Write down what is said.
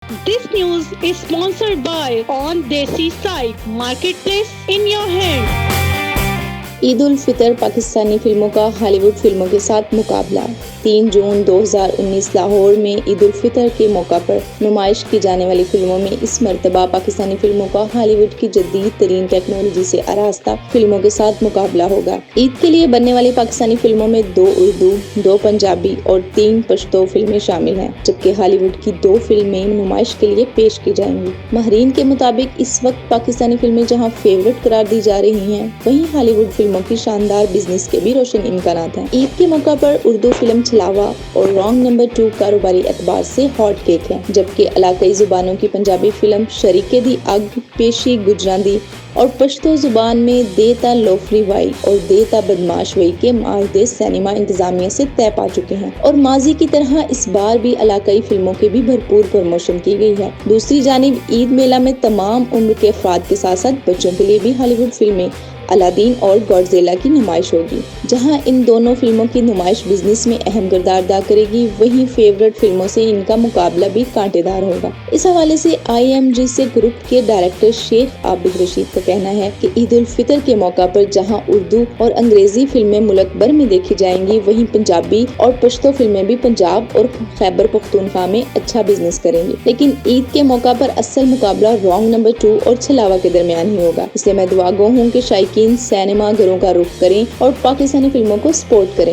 This news is sponsored by On Desi Site Marketplace in your hand. عید الفطر پاکستانی فلموں کا ہالی would فلموں کے ساتھ مقابلہ 3 جون 2019 لاہور میں عید الفطر کے موقع پر نمائش کی جانے والی فلموں میں اس مرتبہ پاکستانی فلموں کا ہالی ووڈ کی جدید ترین ٹیکنالوجی سے آراستہ فلموں کے ساتھ مقابلہ ہوگا۔ عید کے لیے بننے والی پاکستانی فلموں میں 2 اردو، 2 پنجابی اور 3 پشتو فلمیں شامل ہیں، جبکہ ہالی ووڈ کی 2 فلمیں نمائش کے لیے پیش کی جائیں گی۔ ماہرین کے مطابق اس وقت پاکستانی فلمیں جہاں فیورٹ قرار دی جا رہی ہیں، وہیں ہالی ووڈ فلموں کی شاندار بزنس کے بھی روشن امکانات ہیں۔ عید کے موقع پر اردو فلم چھلاوا اور رانگ نمبر 2 کاروباری اعتبار سے ہاٹ کیک ہے، جبکہ علاقائی زبانوں کی پنجابی فلم شریکے دی اگ پیشی گجراں دی اور پشتو زبان میں دیتا لوفری وائی اور دیتا بدماش وئی کے معاہدے سینما انتظامیہ سے طے پا چکے ہیں، اور ماضی کی طرح اس بار بھی علاقائی فلموں کی بھی بھرپور پروموشن کی گئی ہے۔ دوسری جانب عید میلہ میں تمام عمر کے افراد کے ساتھ ساتھ بچوں کے لیے بھی ہالی ووڈ فلمیں الادین اور گوڈزیلا کی نمائش ہوگی۔ جہاں ان دونوں فلموں کی نمائش بزنس میں اہم کردار ادا کرے گی، وہیں فیورٹ فلموں سے ان کا مقابلہ بھی کانٹے دار ہوگا۔ اس حوالے سے IMG سے گروپ کے ڈائریکٹر شیخ عابد رشید کا کہنا ہے کہ عید الفطر کے موقع پر جہاں اردو اور انگریزی فلمیں ملک بھر میں دیکھی جائیں گی، وہیں پنجابی اور پشتو فلمیں بھی پنجاب اور خیبر پختونخوا میں اچھا بزنس کریں گی۔ لیکن عید کے موقع پر اصل مقابلہ رانگ نمبر 2 اور چھلاوا کے درمیان ہی ہوگا۔ اس لیے میں دعا گو ہوں کہ سینما گھروں کا رخ کریں اور پاکستانی فلموں کو سپورٹ کریں۔